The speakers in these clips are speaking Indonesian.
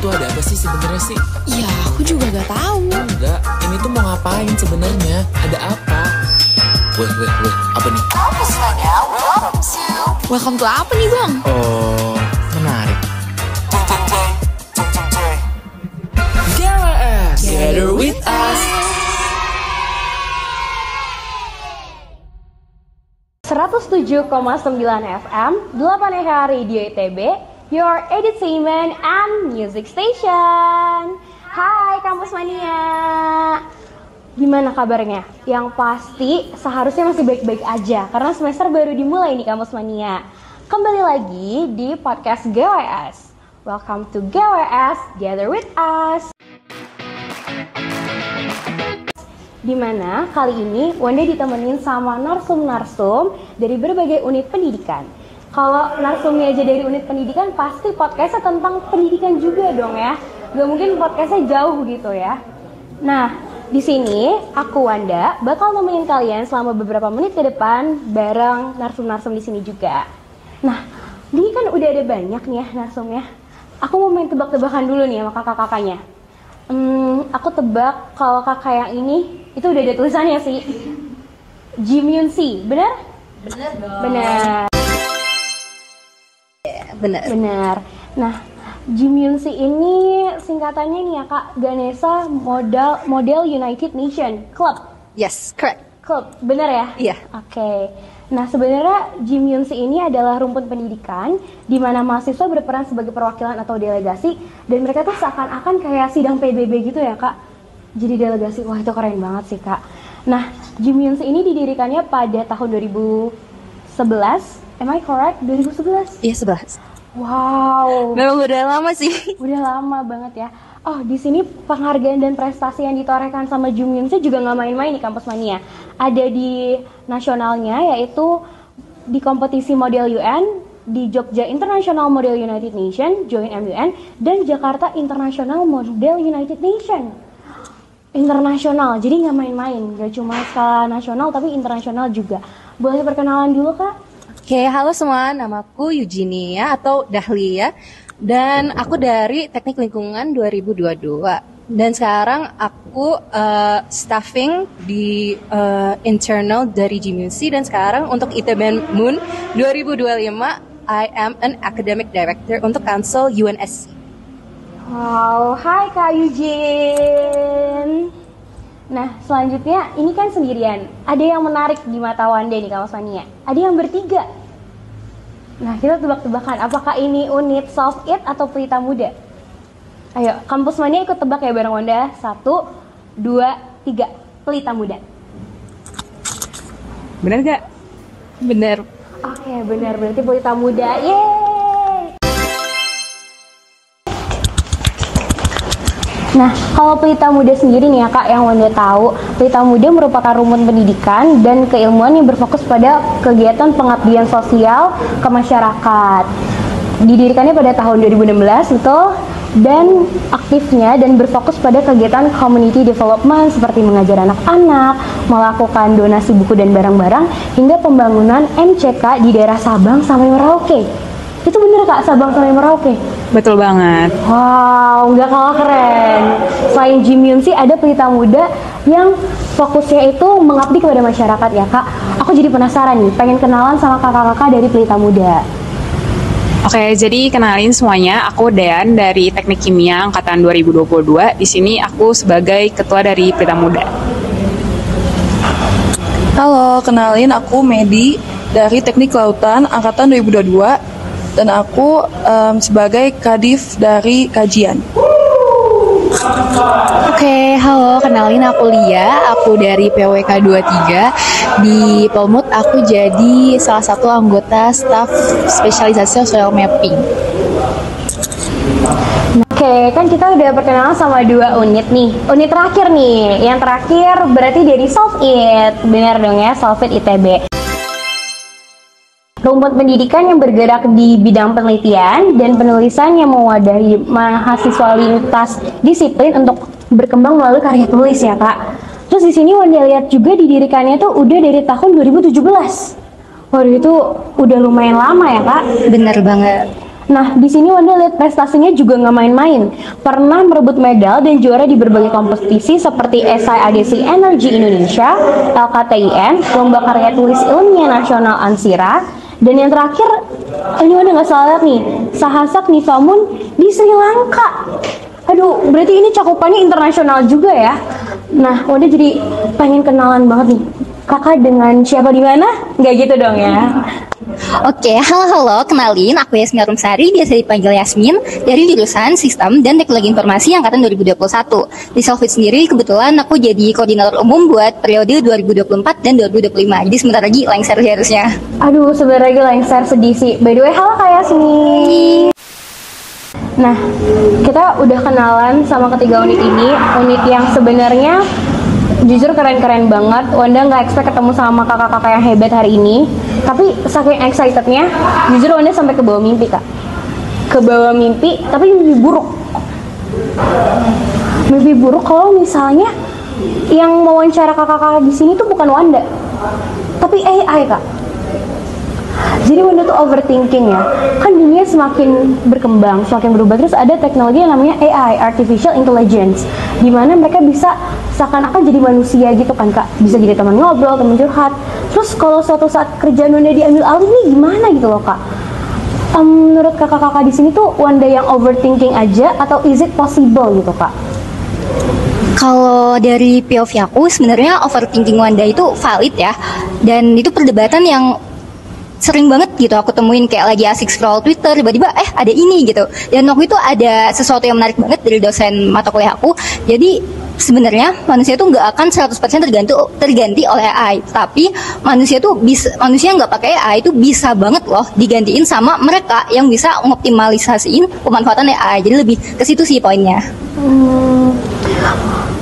tuh ada apa sih sebenarnya sih? Ya, aku juga gak tahu. Enggak, ini tuh mau ngapain sebenarnya? Ada apa? Weh, apa nih? Welcome to apa nih, Bang? Oh, menarik. GWS, Gather with us. 107,9 FM, 8 Radio ITB, your entertainment and music station. Hai Kampus Mania, gimana kabarnya? Yang pasti seharusnya masih baik-baik aja, karena semester baru dimulai nih Kampus Mania. Kembali lagi di podcast GWS. Welcome to GWS, Gather with us. Dimana kali ini Wanda ditemenin sama narsum-narsum dari berbagai unit pendidikan. Kalau narsumnya aja dari unit pendidikan, pasti podcastnya tentang pendidikan juga dong ya. Gak mungkin podcastnya jauh gitu ya. Nah, di sini aku Wanda bakal nemenin kalian selama beberapa menit ke depan bareng narsum-narsum di sini juga. Nah, ini kan udah ada banyak nih ya narsumnya. Aku mau main tebak-tebakan dulu nih sama kakak-kakaknya. Aku tebak kalau kakak yang ini itu udah ada tulisannya sih. Jim Yun Si, benar? Bener dong. Benar. Nah, Jim Yun Si ini singkatannya nih ya Kak, Ganesha Model United Nation Club. Yes, correct. Club, benar ya? Iya. Oke. Nah, sebenarnya Jim Yun Si ini adalah rumpun pendidikan di mana mahasiswa berperan sebagai perwakilan atau delegasi, dan mereka tuh seakan-akan kayak sidang PBB gitu ya Kak. Jadi delegasi, wah itu keren banget sih Kak. Nah, Jim Yun Si ini didirikannya pada tahun 2011, am I correct? 2011? Iya, 11. Wow. Memang udah lama sih. Udah lama banget ya. Oh, di sini penghargaan dan prestasi yang ditorehkan sama Jim Yun Si juga nggak main-main di Kampus Mania. Ada di nasionalnya, yaitu di kompetisi model UN, di Jogja International Model United Nation, Join MUN, dan Jakarta International Model United Nation. Internasional, jadi nggak main-main, nggak cuma skala nasional tapi internasional juga. Boleh perkenalan dulu Kak? Oke, halo semua, namaku Eugenia atau Dahlia, dan aku dari Teknik Lingkungan 2022. Dan sekarang aku staffing di internal dari GMUC, dan sekarang untuk ITB Moon 2025, I am an academic director untuk Council UNSC. Wow, hai Kak Eugene. Nah, selanjutnya ini kan sendirian. Ada yang menarik di mata Wanda nih Kampus Mania. Ada yang bertiga. Nah, kita tebak-tebakan apakah ini unit Solve It atau Pelita Muda? Ayo, Kampus Mania ikut tebak ya bareng Wanda. 1, 2, 3. Pelita Muda. Bener gak? Bener. Oke, benar. Berarti Pelita Muda. Yeay! Nah, kalau Pelita Muda sendiri nih ya Kak, yang Wanda tahu, Pelita Muda merupakan rumpun pendidikan dan keilmuan yang berfokus pada kegiatan pengabdian sosial ke masyarakat. Didirikannya pada tahun 2016 itu, dan aktifnya dan berfokus pada kegiatan community development seperti mengajar anak-anak, melakukan donasi buku dan barang-barang, hingga pembangunan MCK di daerah Sabang sampai Merauke. Itu bener Kak, Sabang sampai Merauke? Betul banget. Wow, nggak kalah keren. Selain Jim Yun Si, ada Pelita Muda yang fokusnya itu mengabdi kepada masyarakat ya Kak. Aku jadi penasaran nih, pengen kenalan sama kakak-kakak dari Pelita Muda. Oke, jadi kenalin semuanya, aku Dean dari Teknik Kimia angkatan 2022. Di sini aku sebagai ketua dari Pelita Muda. Halo, kenalin aku Medi dari Teknik Kelautan angkatan 2022. Dan aku sebagai kadif dari kajian. Oke, halo, kenalin aku Lia, aku dari PWK 23. Di Pelmut aku jadi salah satu anggota staf spesialisasi soil mapping. Oke, kan kita udah perkenalan sama 2 unit nih. Unit terakhir nih, yang terakhir berarti dari Solve It. Benar dong ya, Solve It ITB. Rumpun pendidikan yang bergerak di bidang penelitian dan penulisan yang mewadahi mahasiswa lintas disiplin untuk berkembang melalui karya tulis ya Kak. Terus di sini Wanda lihat juga didirikannya tuh udah dari tahun 2017. Waduh, itu udah lumayan lama ya Kak. Bener banget. Nah, di sini Wanda lihat prestasinya juga nggak main-main. Pernah merebut medal dan juara di berbagai kompetisi seperti SIADC Energy Indonesia, LKTIN, Lomba Karya Tulis Ilmiah Nasional Ansira, dan yang terakhir, ini Wanda nggak salah lihat nih, Sahasak Nivamun di Sri Lanka. Aduh, berarti ini cakupannya internasional juga ya. Nah, Wanda jadi pengen kenalan banget nih. Kakak dengan siapa di mana? Nggak gitu dong ya. Oke, halo, kenalin, aku Yasmin Rumsari, biasa dipanggil Yasmin, dari jurusan Sistem dan Teknologi Informasi angkatan 2021. Di Solvit sendiri, kebetulan aku jadi koordinator umum buat periode 2024 dan 2025, jadi sebentar lagi lengser sih harusnya. Aduh, sebentar lagi lengser, sedih sih. By the way, halo Kak Yasmin. Nah, kita udah kenalan sama ketiga unit ini, unit yang sebenarnya jujur keren-keren banget. Wanda nggak expect ketemu sama kakak-kakak yang hebat hari ini. Tapi saking excitednya, jujur Wanda sampai ke bawah mimpi, Kak. Ke bawah mimpi, tapi mimpi buruk. Mimpi buruk kalau misalnya yang mewawancara kakak-kakak di sini tuh bukan Wanda, tapi AI, Kak. Jadi Wanda tuh overthinking ya. Kan dunia semakin berkembang, semakin berubah. Terus ada teknologi yang namanya AI, Artificial Intelligence, di mana mereka bisa seakan-akan jadi manusia gitu kan, Kak. Bisa jadi teman ngobrol, teman curhat. Terus kalau suatu saat kerjaan Wanda diambil alih nih gimana gitu loh, Kak. Menurut kakak-kakak di sini tuh Wanda yang overthinking aja atau is it possible gitu, Kak? Kalau dari POV aku, sebenarnya overthinking Wanda itu valid ya, dan itu perdebatan yang sering banget gitu aku temuin, kayak lagi asik scroll Twitter, tiba-tiba ada ini gitu. Dan waktu itu ada sesuatu yang menarik banget dari dosen mata kuliah aku. Jadi sebenarnya manusia tuh nggak akan 100% terganti oleh AI, tapi manusia nggak pakai AI itu bisa banget loh digantiin sama mereka yang bisa ngoptimalisasiin pemanfaatan AI. Jadi lebih ke situ sih poinnya.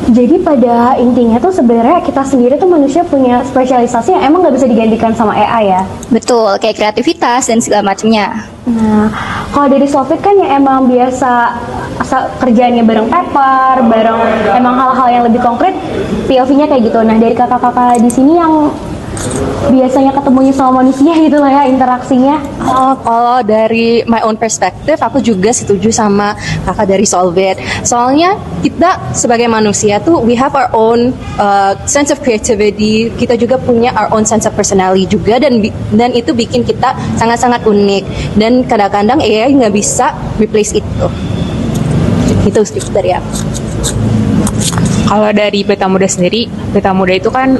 Jadi pada intinya tuh sebenarnya kita sendiri tuh manusia punya spesialisasi yang emang nggak bisa digantikan sama AI ya. Betul, kayak kreativitas dan segala macamnya. Nah, kalau dari Solvit kan yang emang biasa kerjaannya bareng paper, bareng emang hal-hal yang lebih konkret, POV-nya kayak gitu. Nah, dari kakak-kakak di sini yang biasanya ketemunya sama manusia gitu lah ya, interaksinya. Kalau dari my own perspective, aku juga setuju sama kakak dari Solvit. Soalnya kita sebagai manusia tuh we have our own sense of creativity. Kita juga punya our own sense of personality juga, dan itu bikin kita sangat-sangat unik. Dan kadang-kadang AI nggak bisa replace itu. Itu sedikit dari aku. Kalau dari Pelita Muda sendiri, Pelita Muda itu kan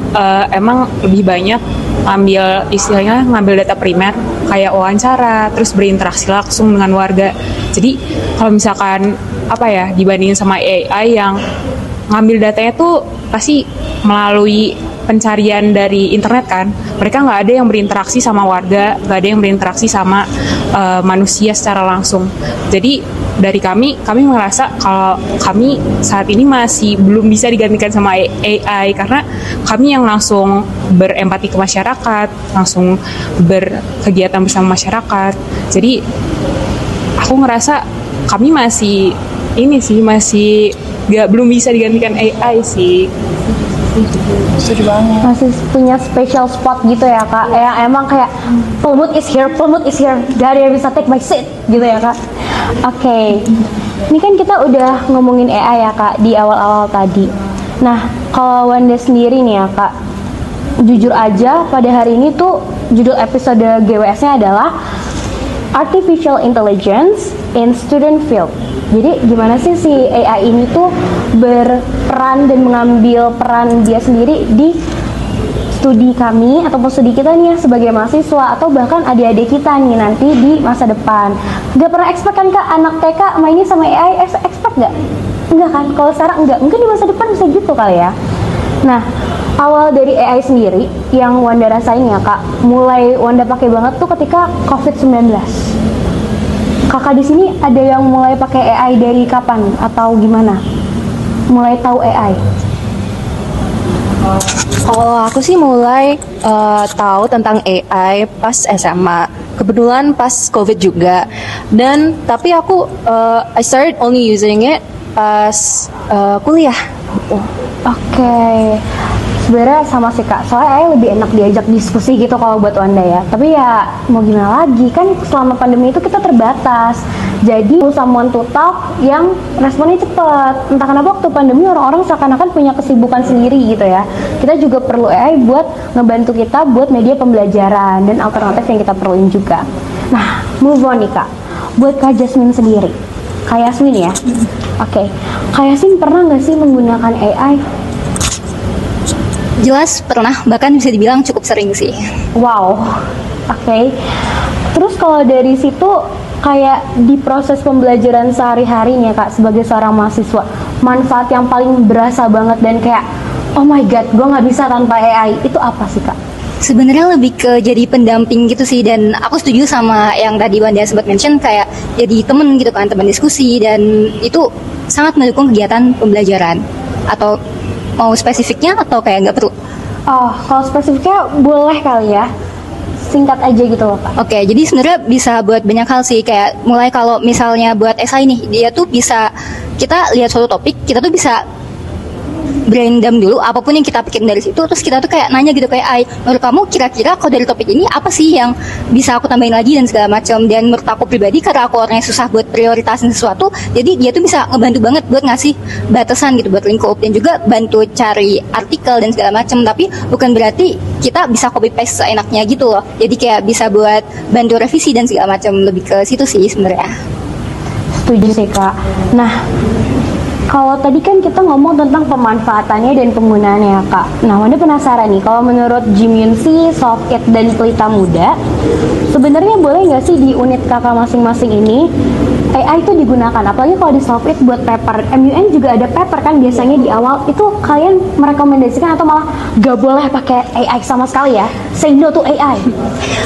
emang lebih banyak ngambil data primer, kayak wawancara, terus berinteraksi langsung dengan warga. Jadi kalau misalkan dibandingin sama AI yang ngambil datanya tuh pasti melalui pencarian dari internet kan, mereka nggak ada yang berinteraksi sama warga, nggak ada yang berinteraksi sama manusia secara langsung. Jadi dari kami merasa kalau kami saat ini masih belum bisa digantikan sama AI, karena kami yang langsung berempati ke masyarakat, langsung berkegiatan bersama masyarakat. Jadi aku ngerasa kami masih belum bisa digantikan AI sih. Setuju banget. Masih punya special spot gitu ya, Kak. Ya emang kayak Pelmut is here, gak ada yang bisa take my seat gitu ya, Kak. Oke. Ini kan kita udah ngomongin AI ya, Kak, di awal-awal tadi. Nah, kalau Wanda sendiri nih ya, Kak, jujur aja pada hari ini tuh judul episode GWS-nya adalah Artificial Intelligence in Student Field. Jadi gimana sih si AI ini tuh berperan dan mengambil peran dia sendiri di studi kami ataupun studi kita nih ya, sebagai mahasiswa atau bahkan adik-adik kita nih nanti di masa depan. Gak pernah expect kan, Kak, anak TK mainnya sama AI, expect gak? Enggak kan? Kalau sekarang enggak, mungkin di masa depan bisa gitu kali ya. Nah, awal dari AI sendiri yang Wanda rasain ya, Kak, mulai Wanda pakai banget tuh ketika COVID-19. Kakak di sini ada yang mulai pakai AI dari kapan atau gimana? Mulai tahu AI? Kalau aku sih mulai tahu tentang AI pas SMA. Kebetulan pas COVID juga. Tapi aku I started only using it pas kuliah gitu. Oke. sebenarnya sama sih Kak, soalnya AI lebih enak diajak diskusi gitu kalau buat Wanda ya. Tapi ya mau gimana lagi, kan selama pandemi itu kita terbatas. Jadi someone to talk yang responnya cepet. Entah kenapa waktu pandemi orang-orang seakan-akan punya kesibukan sendiri gitu ya. Kita juga perlu AI buat ngebantu kita buat media pembelajaran dan alternatif yang kita perluin juga. Nah, move on nih Kak. Buat Kak Jasmine sendiri, Kak Yasmin ya. Oke, Kak Yasmin pernah nggak sih menggunakan AI? Jelas pernah, bahkan bisa dibilang cukup sering sih. Wow, oke. Terus kalau dari situ kayak di proses pembelajaran sehari-harinya Kak sebagai seorang mahasiswa, manfaat yang paling berasa banget dan kayak oh my god, gue nggak bisa tanpa AI, itu apa sih Kak? Sebenarnya lebih ke jadi pendamping gitu sih, dan aku setuju sama yang tadi Wanda sempat mention kayak jadi temen gitu kan, teman diskusi, dan itu sangat mendukung kegiatan pembelajaran. Atau mau spesifiknya atau kayak nggak perlu? Oh, kalau spesifiknya boleh kali ya, singkat aja gitu loh Kak. Oke, jadi sebenarnya bisa buat banyak hal sih, kayak mulai kalau misalnya buat esai nih, dia tuh bisa, kita lihat suatu topik, kita tuh bisa brain dump dulu apapun yang kita pikirin dari situ, terus kita tuh kayak nanya gitu kayak ai, menurut kamu kira-kira kalau dari topik ini apa sih yang bisa aku tambahin lagi dan segala macam. Dan menurut aku pribadi, karena aku orangnya susah buat prioritasin sesuatu, jadi dia tuh bisa ngebantu banget buat ngasih batasan gitu buat lingkup, dan juga bantu cari artikel dan segala macam. Tapi bukan berarti kita bisa copy paste seenaknya gitu loh, jadi kayak bisa buat bantu revisi dan segala macam, lebih ke situ sih sebenarnya. Setuju sih Kak. Nah, kalau tadi kan kita ngomong tentang pemanfaatannya dan penggunaannya ya Kak. Nah, Wanda penasaran nih, kalau menurut Jimunsi, Solvit, dan Pelita Muda, sebenarnya boleh nggak sih di unit kakak masing-masing ini AI itu digunakan? Apalagi kalau di Solvit buat paper, MUN juga ada paper kan biasanya di awal, itu kalian merekomendasikan atau malah nggak boleh pakai AI sama sekali ya? Say no to AI.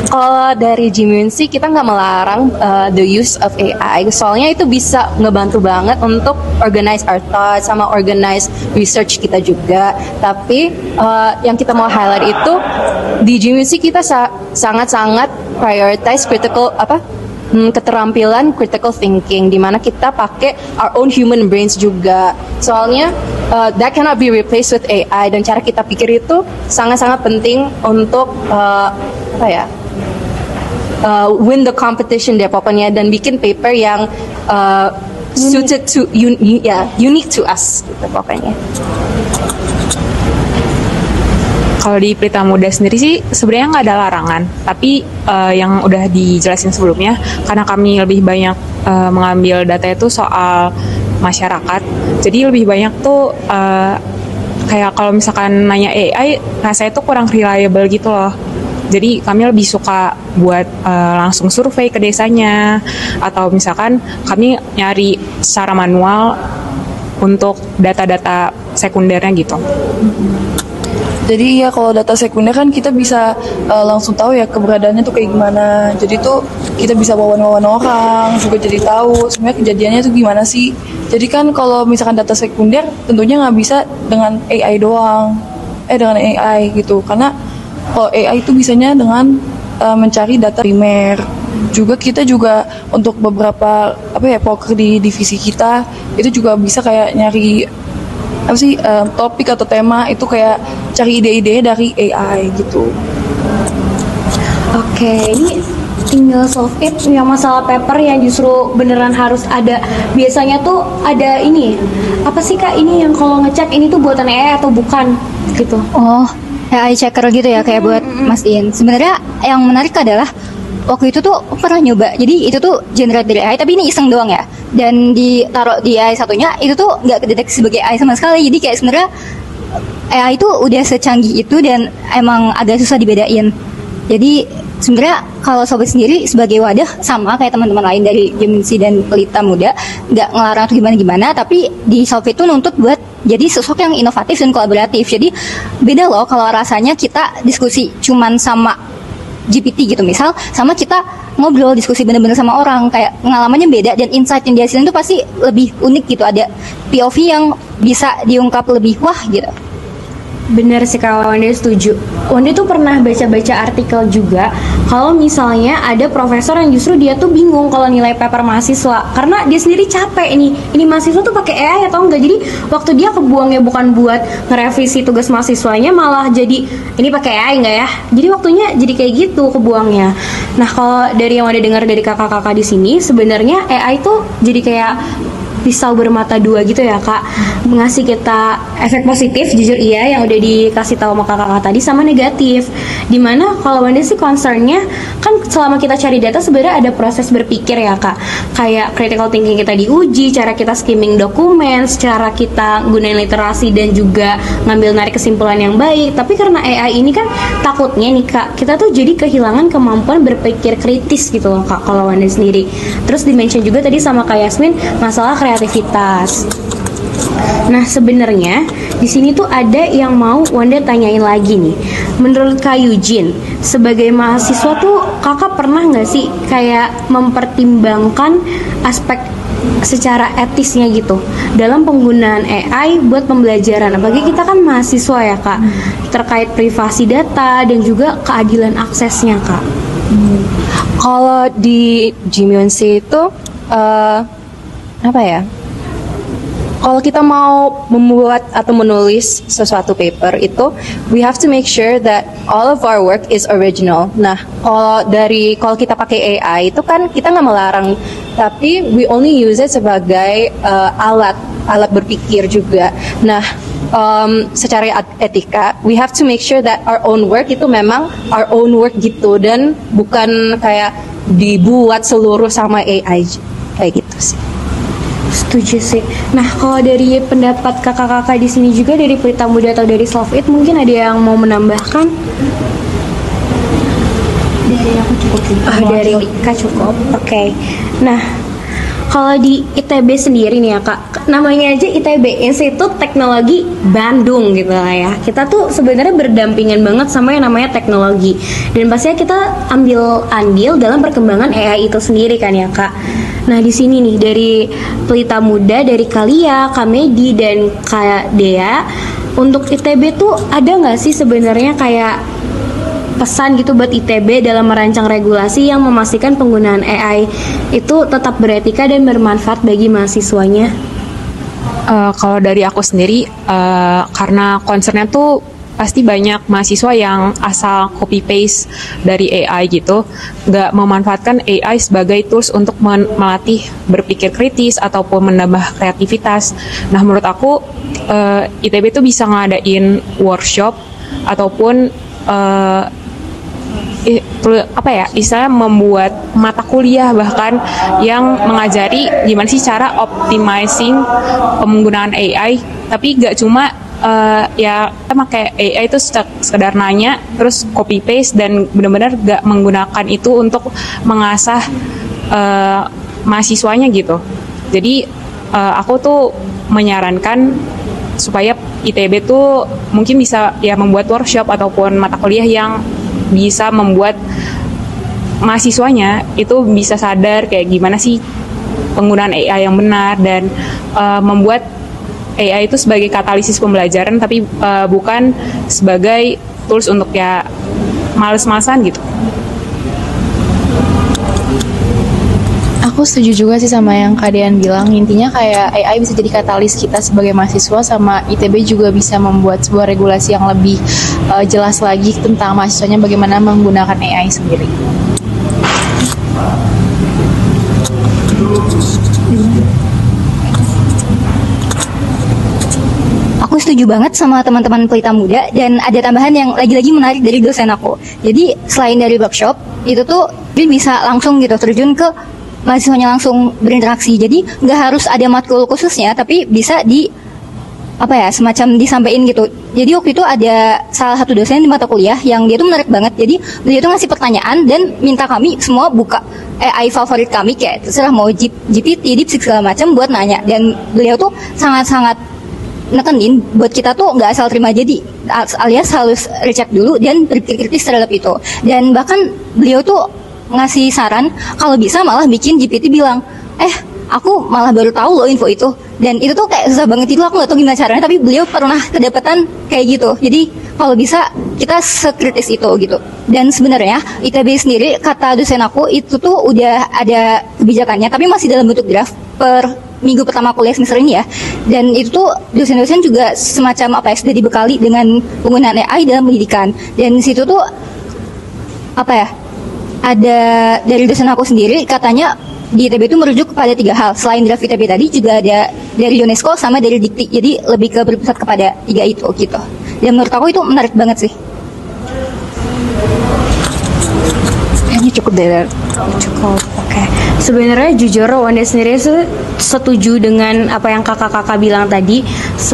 Kalau dari Jimin sih kita nggak melarang the use of AI, soalnya itu bisa ngebantu banget untuk organize our thoughts sama organize research kita juga. Tapi yang kita mau highlight itu di Jimin sih kita sangat-sangat prioritize keterampilan critical thinking, di mana kita pakai our own human brains juga. Soalnya that cannot be replaced with AI, dan cara kita pikir itu sangat-sangat penting untuk win the competition deh pokoknya, dan bikin paper yang suited to unique to us gitu pokoknya. Kalau di Pelita Muda sendiri sih sebenarnya nggak ada larangan, tapi yang udah dijelasin sebelumnya, karena kami lebih banyak mengambil data itu soal masyarakat, jadi lebih banyak tuh kayak kalau misalkan nanya AI, rasanya tuh kurang reliable gitu loh. Jadi kami lebih suka buat langsung survei ke desanya, atau misalkan kami nyari secara manual untuk data-data sekundernya gitu. Jadi ya kalau data sekunder kan kita bisa langsung tahu ya keberadaannya tuh kayak gimana. Jadi tuh kita bisa wawan-wawan orang, juga jadi tahu sebenarnya kejadiannya tuh gimana sih. Jadi kan kalau misalkan data sekunder tentunya nggak bisa dengan AI doang, dengan AI gitu. Karena kalau AI itu bisanya dengan mencari data primer. Juga kita juga untuk beberapa poker di divisi kita itu juga bisa kayak nyari topik atau tema, itu kayak cari ide-ide dari AI gitu. Oke, ini tinggal solve it yang masalah paper yang justru beneran harus ada. Biasanya tuh ada ini, apa sih Kak, ini yang kalau ngecek ini tuh buatan AI atau bukan gitu. Oh, AI checker gitu ya, kayak buat mastiin. Sebenarnya yang menarik adalah waktu itu tuh pernah nyoba, jadi itu tuh generate dari AI, tapi ini iseng doang ya, dan ditaruh di AI satunya, itu tuh nggak kedeteksi sebagai AI sama sekali. Jadi kayak sebenarnya AI itu udah secanggih itu dan emang agak susah dibedain. Jadi sebenarnya kalau sobat sendiri sebagai wadah sama kayak teman-teman lain dari Jimunsi dan Pelita Muda, nggak ngelarang atau gimana-gimana, tapi di Solvit itu nuntut buat jadi sosok yang inovatif dan kolaboratif. Jadi beda loh kalau rasanya kita diskusi cuman sama GPT gitu misal, sama kita ngobrol diskusi bener-bener sama orang, kayak pengalamannya beda dan insight yang dihasilin itu pasti lebih unik gitu, ada POV yang bisa diungkap lebih wah gitu. Bener sih kalau Wanda setuju. Wanda tuh pernah baca-baca artikel juga kalau misalnya ada profesor yang justru dia tuh bingung kalau nilai paper mahasiswa karena dia sendiri capek nih. Ini mahasiswa tuh pakai AI atau enggak? Jadi waktu dia kebuangnya bukan buat ngerevisi tugas mahasiswanya malah jadi ini pakai AI enggak ya? Jadi waktunya jadi kayak gitu kebuangnya. Nah, kalau dari yang Wanda dengar dari kakak-kakak di sini sebenarnya AI tuh jadi kayak pisau bermata dua gitu ya kak, mengasih kita efek positif jujur iya yang udah dikasih tahu sama kakak tadi, sama negatif. Dimana kalau Wanda sih concernnya kan selama kita cari data sebenarnya ada proses berpikir ya kak, kayak critical thinking kita diuji, cara kita skimming dokumen, cara kita gunain literasi dan juga ngambil narik kesimpulan yang baik. Tapi karena AI ini kan takutnya nih kak, kita tuh jadi kehilangan kemampuan berpikir kritis gitu loh kak kalau Wanda sendiri. Terus dimention juga tadi sama Kak Yasmin masalah kreativitas. Nah sebenarnya di sini tuh ada yang mau Wanda tanyain lagi nih. Menurut Kak Eugene, sebagai mahasiswa tuh kakak pernah nggak sih kayak mempertimbangkan aspek secara etisnya gitu dalam penggunaan AI buat pembelajaran? Apalagi kita kan mahasiswa ya kak, terkait privasi data dan juga keadilan aksesnya kak. Kalau di Gimyonsi itu apa ya? Kalau kita mau membuat atau menulis sesuatu paper itu, we have to make sure that all of our work is original. Nah, kalau kita pakai AI itu kan kita nggak melarang, tapi we only use it sebagai alat berpikir juga. Nah, secara etika, we have to make sure that our own work itu memang our own work gitu dan bukan kayak dibuat seluruh sama AI kayak gitu sih. Setuju sih. Nah, kalau dari pendapat kakak-kakak di sini juga dari Pelita Muda atau dari Solve It, mungkin ada yang mau menambahkan? Dari aku cukup sih. Dari Lika cukup. Oke. Nah, kalau di ITB sendiri nih ya kak, namanya aja ITB, Institut Teknologi Bandung gitu lah ya. Kita tuh sebenarnya berdampingan banget sama yang namanya teknologi. Dan pastinya kita ambil andil dalam perkembangan AI itu sendiri kan ya kak. Nah di sini nih dari Pelita Muda, dari Kalia, Kamedi dan Kak Dea, untuk ITB tuh ada nggak sih sebenarnya kayak pesan gitu buat ITB dalam merancang regulasi yang memastikan penggunaan AI itu tetap beretika dan bermanfaat bagi mahasiswanya? Kalau dari aku sendiri, karena concernnya tuh pasti banyak mahasiswa yang asal copy paste dari AI gitu, nggak memanfaatkan AI sebagai tools untuk melatih berpikir kritis ataupun menambah kreativitas. Nah menurut aku ITB tuh bisa ngadain workshop ataupun istilahnya membuat mata kuliah bahkan yang mengajari gimana sih cara optimizing penggunaan AI, tapi nggak cuma ya kita pakai AI itu sekedar nanya terus copy paste dan benar-benar gak menggunakan itu untuk mengasah mahasiswanya gitu. Jadi aku tuh menyarankan supaya ITB tuh mungkin bisa ya membuat workshop ataupun mata kuliah yang bisa membuat mahasiswanya itu bisa sadar kayak gimana sih penggunaan AI yang benar dan membuat AI itu sebagai katalisis pembelajaran tapi bukan sebagai tools untuk ya males-malesan gitu. Aku setuju juga sih sama yang Kak Dean bilang. Intinya kayak AI bisa jadi katalis kita sebagai mahasiswa, sama ITB juga bisa membuat sebuah regulasi yang lebih jelas lagi tentang mahasiswanya bagaimana menggunakan AI sendiri. Aku setuju banget sama teman-teman Pelita Muda, dan ada tambahan yang lagi-lagi menarik dari dosen aku. Jadi selain dari workshop, itu tuh dia bisa langsung gitu terjun ke mahasiswanya, langsung berinteraksi. Jadi nggak harus ada matkul khususnya, tapi bisa semacam disampaikan gitu. Jadi waktu itu ada salah satu dosen di mata kuliah yang dia tuh menarik banget. Jadi beliau tuh ngasih pertanyaan dan minta kami semua buka AI favorit kami, kayak terserah mau GPT, DeepSeek segala macam buat nanya. Dan beliau tuh sangat-sangat nekenin buat kita tuh nggak asal terima jadi, alias harus recheck dulu dan berpikir kritis terhadap itu. Dan bahkan beliau tuh ngasih saran kalau bisa malah bikin GPT bilang, aku malah baru tahu loh info itu. Dan itu tuh kayak susah banget itu, aku nggak tahu gimana caranya, tapi beliau pernah kedapatan kayak gitu. Jadi kalau bisa kita sekritis itu gitu. Dan sebenarnya ITB sendiri, kata dosen aku, itu tuh udah ada kebijakannya, tapi masih dalam bentuk draft per minggu pertama kuliah semester ini ya. Dan itu tuh dosen-dosen juga semacam apa ya, sudah dibekali dengan penggunaan AI dalam pendidikan. Dan di situ tuh apa ya, ada dari dosen aku sendiri katanya di ITB itu merujuk kepada 3 hal. Selain draft ITB tadi juga ada dari UNESCO sama dari Dikti. Jadi lebih ke berpusat kepada 3 itu gitu. Dan menurut aku itu menarik banget sih. Kayaknya cukup deh. Cukup. Oke. Sebenarnya jujur Wanda sendiri setuju dengan apa yang kakak-kakak bilang tadi.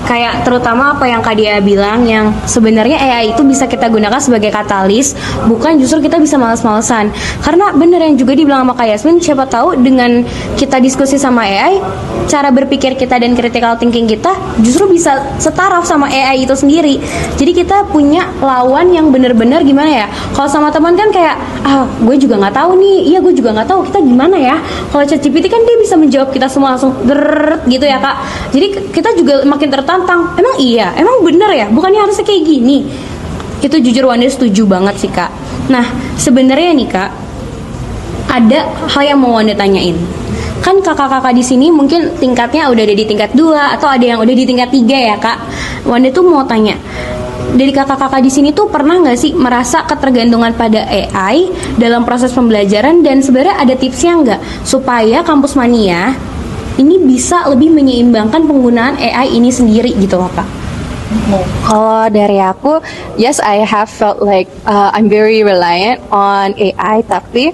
Kayak terutama apa yang Kak Dia bilang, yang sebenarnya AI itu bisa kita gunakan sebagai katalis, bukan justru kita bisa malas-malesan. Karena bener yang juga dibilang sama Kak Yasmin, siapa tahu dengan kita diskusi sama AI, cara berpikir kita dan critical thinking kita justru bisa setaraf sama AI itu sendiri. Jadi kita punya lawan yang bener-bener gimana ya. Kalau sama teman kan kayak, gue juga nggak tahu nih, iya gue juga nggak tahu, kita gimana ya. Kalau ChatGPT kan dia bisa menjawab kita semua langsung gitu ya Kak. Jadi kita juga makin tertantang. Emang iya, emang bener ya, bukannya harusnya kayak gini. Itu jujur Wanda setuju banget sih Kak. Nah sebenarnya nih Kak, ada hal yang mau Wanda tanyain. Kan kakak-kakak di sini mungkin tingkatnya udah ada di tingkat 2 atau ada yang udah di tingkat 3 ya Kak. Wanda tuh mau tanya, dari kakak-kakak di sini tuh pernah nggak sih merasa ketergantungan pada AI dalam proses pembelajaran, dan sebenarnya ada tipsnya nggak supaya Kampus Mania ini bisa lebih menyeimbangkan penggunaan AI ini sendiri gitu loh Kak? Kalau dari aku, yes, I have felt like I'm very reliant on AI, tapi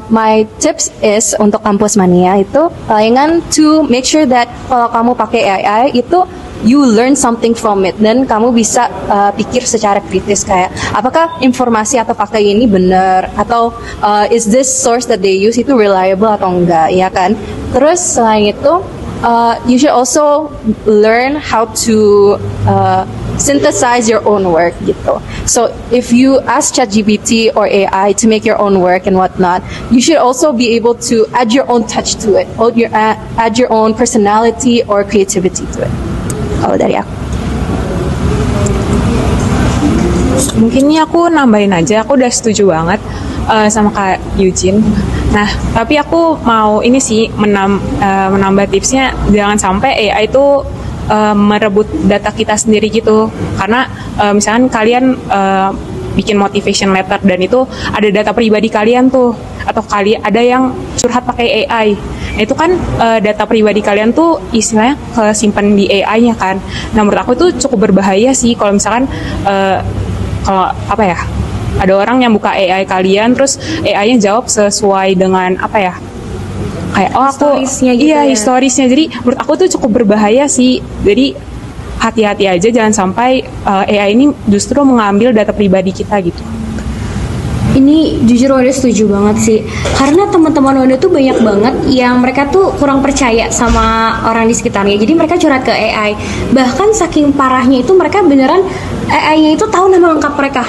my tips is untuk Kampus Mania itu palingan to make sure that kalau kamu pakai AI itu you learn something from it, dan kamu bisa pikir secara kritis kayak apakah informasi atau fakta ini benar, atau is this source that they use itu reliable atau enggak, ya kan. Terus selain itu you should also learn how to synthesize your own work gitu. So if you ask ChatGPT or AI to make your own work and whatnot, you should also be able to add your own touch to it, or add your own personality or creativity to it. Kalau dari aku. Mungkin ini aku nambahin aja, aku udah setuju banget sama Kak Eugene. Nah, tapi aku mau ini sih menambah tipsnya, jangan sampai AI itu merebut data kita sendiri gitu. Karena misalkan kalian bikin motivation letter dan itu ada data pribadi kalian tuh, atau ada yang curhat pakai AI. Nah, itu kan data pribadi kalian tuh istilahnya kesimpan di AI-nya kan. Nah, menurut aku itu cukup berbahaya sih kalau misalkan kalau apa ya, ada orang yang buka AI kalian terus AI-nya jawab sesuai dengan apa ya, kayak historisnya gitu, iya ya. Historisnya. Jadi menurut aku tuh cukup berbahaya sih. Jadi hati-hati aja, jangan sampai AI ini justru mengambil data pribadi kita gitu. Ini jujur Wanda setuju banget sih, karena teman-teman Wanda tuh banyak banget yang mereka tuh kurang percaya sama orang di sekitarnya, jadi mereka curhat ke AI. Bahkan saking parahnya itu mereka beneran AI-nya itu tahu nama lengkap mereka,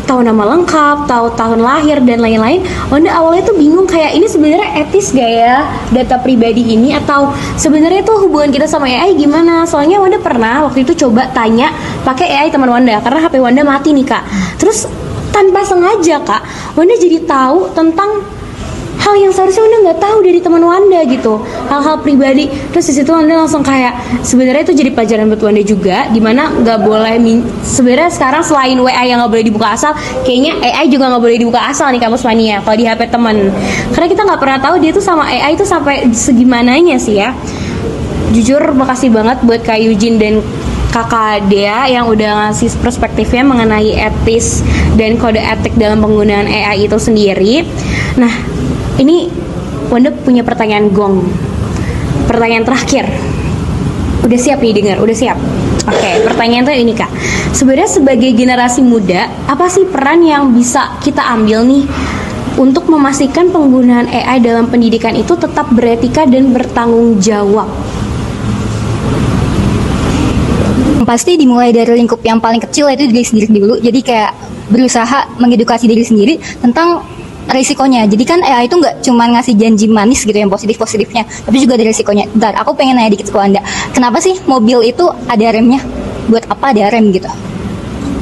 tahu nama lengkap, tahu tahun lahir dan lain-lain. Wanda awalnya tuh bingung kayak ini sebenarnya etis gak ya data pribadi ini, atau sebenarnya tuh hubungan kita sama AI gimana? Soalnya Wanda pernah waktu itu coba tanya pakai AI teman Wanda karena HP Wanda mati nih Kak. Terus tanpa sengaja Kak, Wanda jadi tahu tentang hal yang seharusnya Wanda nggak tahu dari teman Wanda gitu, hal-hal pribadi. Terus di situ Wanda langsung kayak sebenarnya itu jadi pelajaran buat Wanda juga, dimana nggak boleh sebenarnya sekarang selain WA yang nggak boleh dibuka asal, kayaknya AI juga nggak boleh dibuka asal nih Kampus Mania kalau di HP teman, karena kita nggak pernah tahu dia tuh sama AI itu sampai segimananya sih ya. Jujur makasih banget buat Kak Eugene dan Kakak Dea yang udah ngasih perspektifnya mengenai etis dan kode etik dalam penggunaan AI itu sendiri. Nah, ini Wanda punya pertanyaan gong. Pertanyaan terakhir. Udah siap nih dengar? Udah siap? Oke, pertanyaan tuh ini Kak. Sebenarnya sebagai generasi muda, apa sih peran yang bisa kita ambil nih untuk memastikan penggunaan AI dalam pendidikan itu tetap beretika dan bertanggung jawab? Pasti dimulai dari lingkup yang paling kecil, yaitu diri sendiri dulu. Jadi kayak berusaha mengedukasi diri sendiri tentang risikonya. Jadi kan AI itu nggak cuma ngasih janji manis gitu yang positifnya, tapi juga ada risikonya. Bentar, aku pengen nanya dikit ke Anda. Kenapa sih mobil itu ada remnya? Buat apa ada rem gitu?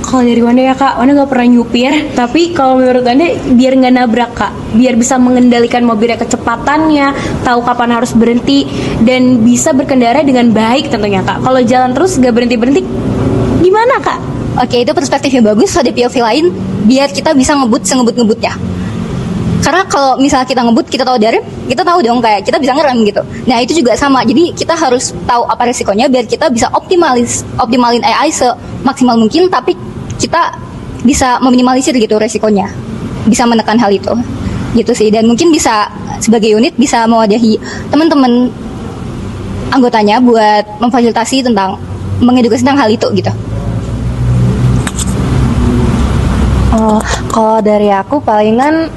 Kalau dari Wanda ya Kak, Wanda nggak pernah nyupir, tapi kalau menurut Wanda biar nggak nabrak Kak, biar bisa mengendalikan mobilnya kecepatannya, tahu kapan harus berhenti, dan bisa berkendara dengan baik tentunya Kak. Kalau jalan terus nggak berhenti gimana Kak? Oke, itu perspektif yang bagus. Ada POV lain, biar kita bisa ngebut sengebut-ngebutnya. Karena kalau misalnya kita ngebut, kita tahu ada rem, kita tahu dong kayak kita bisa ngerem gitu. Nah itu juga sama, jadi kita harus tahu apa risikonya biar kita bisa optimalin AI semaksimal mungkin, tapi kita bisa meminimalisir gitu resikonya, bisa menekan hal itu gitu sih. Dan mungkin bisa sebagai unit bisa mewadahi teman-teman anggotanya buat memfasilitasi tentang mengedukasi tentang hal itu gitu. Kalau dari aku palingan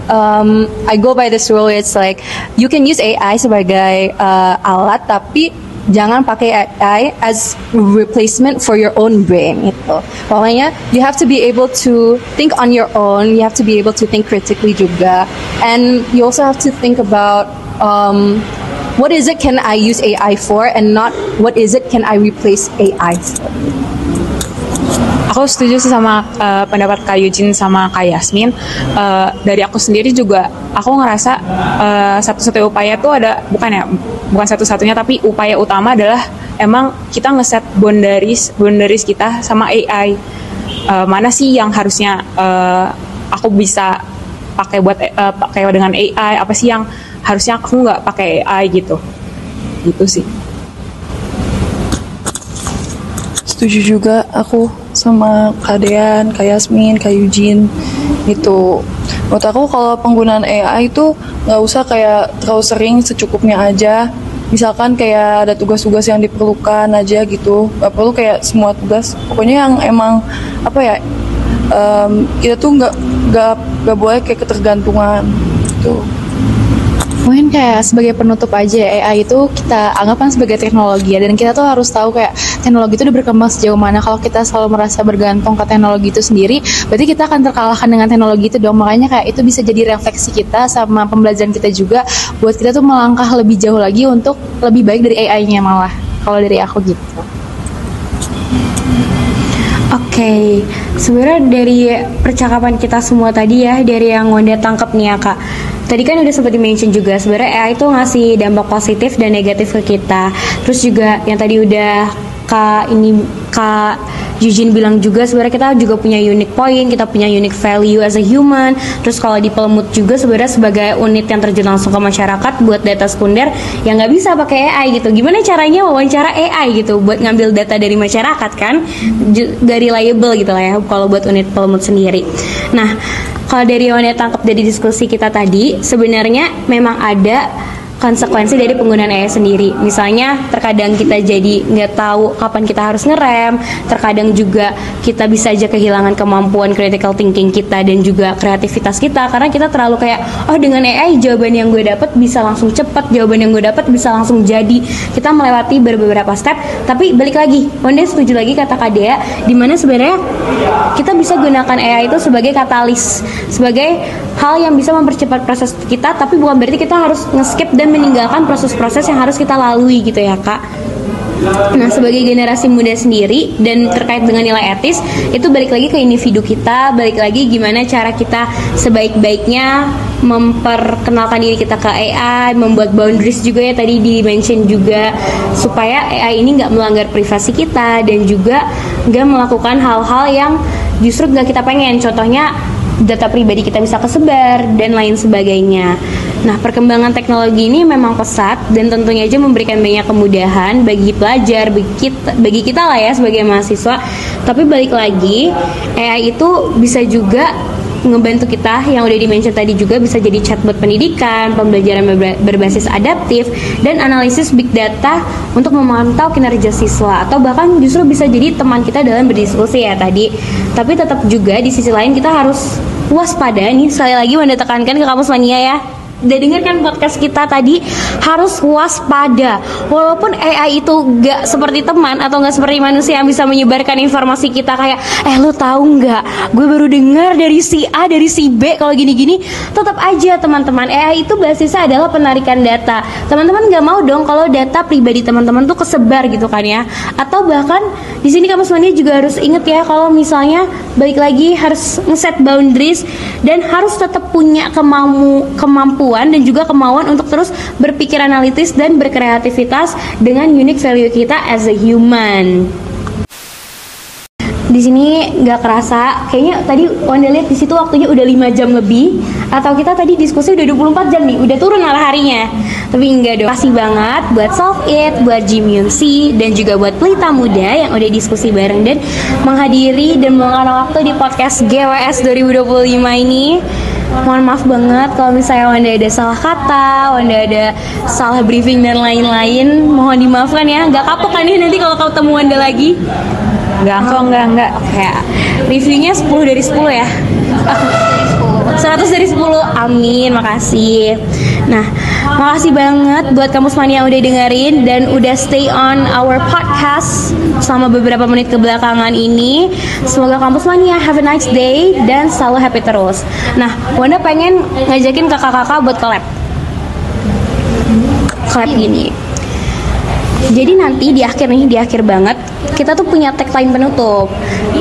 I go by this rule, it's like you can use AI sebagai alat, tapi jangan pakai AI as replacement for your own brain itu. Pokoknya you have to be able to think on your own, you have to be able to think critically juga, and you also have to think about what is it can I use AI for, and not what is it can I replace AI for. Aku setuju sih sama pendapat Kak Eugene sama Kak Yasmin. Dari aku sendiri juga, aku ngerasa satu-satunya upaya tuh ada, bukan satu-satunya, tapi upaya utama adalah emang kita ngeset boundaries kita sama AI. Mana sih yang harusnya aku bisa pakai dengan AI, apa sih yang harusnya aku nggak pakai AI gitu sih. Setuju juga aku sama Kak Dean, Kak Yasmin, Kak Eugene gitu. Menurut aku kalau penggunaan AI itu nggak usah kayak terlalu sering, secukupnya aja. Misalkan kayak ada tugas-tugas yang diperlukan aja gitu, nggak perlu kayak semua tugas. Pokoknya yang emang apa ya, kita tuh nggak boleh kayak ketergantungan gitu. Mungkin kayak sebagai penutup aja, AI itu kita anggapkan sebagai teknologi ya, dan kita tuh harus tahu kayak teknologi itu udah berkembang sejauh mana. Kalau kita selalu merasa bergantung ke teknologi itu sendiri, berarti kita akan terkalahkan dengan teknologi itu dong. Makanya kayak itu bisa jadi refleksi kita sama pembelajaran kita juga, buat kita tuh melangkah lebih jauh lagi untuk lebih baik dari AI-nya malah. Kalau dari aku gitu. Oke, sebenarnya dari percakapan kita semua tadi ya, dari yang Wanda tangkap nih ya Kak. Tadi kan udah sempat di-mention juga, sebenarnya AI itu ngasih dampak positif dan negatif ke kita. Terus juga yang tadi udah Kak Eugene bilang juga, sebenarnya kita juga punya unique point, kita punya unique value as a human. Terus kalau di Pelemut juga sebenarnya sebagai unit yang terjun langsung ke masyarakat buat data sekunder yang nggak bisa pakai AI gitu. Gimana caranya wawancara AI gitu buat ngambil data dari masyarakat kan, gak reliable gitu lah ya kalau buat unit Pelemut sendiri. Nah, kalau dari yang tangkap dari diskusi kita tadi, sebenarnya memang ada konsekuensi dari penggunaan AI sendiri. Misalnya terkadang kita jadi nggak tahu kapan kita harus ngerem, terkadang juga kita bisa aja kehilangan kemampuan critical thinking kita dan juga kreativitas kita karena kita terlalu kayak, oh dengan AI jawaban yang gue dapat bisa langsung cepat, jawaban yang gue dapat bisa langsung jadi. Kita melewati beberapa step, tapi balik lagi, Wanda setuju lagi kata Kak Dea, dimana sebenarnya kita bisa gunakan AI itu sebagai katalis, sebagai hal yang bisa mempercepat proses kita, tapi bukan berarti kita harus nge-skip dan meninggalkan proses-proses yang harus kita lalui gitu ya Kak. Nah, sebagai generasi muda sendiri dan terkait dengan nilai etis, itu balik lagi ke individu kita, balik lagi gimana cara kita sebaik-baiknya memperkenalkan diri kita ke AI, membuat boundaries juga ya tadi di-mention juga, supaya AI ini nggak melanggar privasi kita dan juga nggak melakukan hal-hal yang justru nggak kita pengen. Contohnya data pribadi kita bisa kesebar dan lain sebagainya. Nah, perkembangan teknologi ini memang pesat dan tentunya aja memberikan banyak kemudahan bagi pelajar, bagi kita lah ya sebagai mahasiswa. Tapi balik lagi, AI itu bisa juga ngebantu kita yang udah di-mention tadi juga, bisa jadi chatbot pendidikan, pembelajaran berbasis adaptif, dan analisis big data untuk memantau kinerja siswa, atau bahkan justru bisa jadi teman kita dalam berdiskusi ya tadi. Tapi tetap juga di sisi lain kita harus waspada nih, sekali lagi Wanda tekankan ke Kampus Mania ya, udah denger kan podcast kita tadi, harus waspada. Walaupun AI itu gak seperti teman atau gak seperti manusia yang bisa menyebarkan informasi kita kayak, lu tahu nggak, gue baru dengar dari si A, dari si B kalau gini-gini. Tetap aja teman-teman, AI itu basisnya adalah penarikan data. Teman-teman gak mau dong kalau data pribadi teman-teman tuh kesebar gitu kan ya. Atau bahkan di sini kamu semuanya juga harus inget ya, kalau misalnya balik lagi harus ngeset boundaries dan harus tetap punya kemampuan dan juga kemauan untuk terus berpikir analitis dan berkreativitas dengan unique value kita as a human. Di sini nggak kerasa, kayaknya tadi Wanda lihat di situ waktunya udah 5 jam lebih, atau kita tadi diskusi udah 24 jam nih, udah turun malah harinya. Tapi enggak dong. Kasih banget buat Solve It, buat Jim Yunsi, dan juga buat Pelita Muda yang udah diskusi bareng dan menghadiri dan meluangkan waktu di podcast GWS 2025 ini. Mohon maaf banget kalau misalnya Wanda ada salah kata, Wanda ada salah briefing dan lain-lain. Mohon dimaafkan ya, nggak kapok kan ya nanti kalau ketemu Wanda lagi. Enggak. Oke, reviewnya 10 dari 10 ya. 100 dari 10, amin, makasih. Nah, makasih banget buat Kampus Mania yang udah dengerin dan udah stay on our podcast selama beberapa menit kebelakangan ini. Semoga Kampus Mania have a nice day dan selalu happy terus. Nah, Wanda pengen ngajakin kakak-kakak buat collab gini. Jadi nanti di akhir banget kita tuh punya tagline penutup,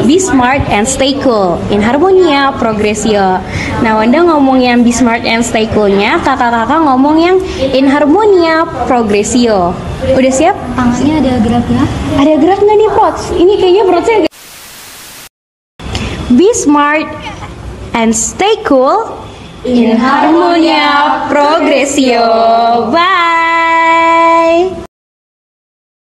Be Smart and Stay Cool, In Harmonia Progressio. Nah, Wanda ngomong yang Be Smart and Stay Cool-nya, kakak-kakak ngomong yang In Harmonia Progressio. Udah siap? Tangannya ada geraknya. Ada gerak nggak nih, Pots? Ini kayaknya perutnya Be Smart and Stay Cool, In Harmonia Progressio. Bye!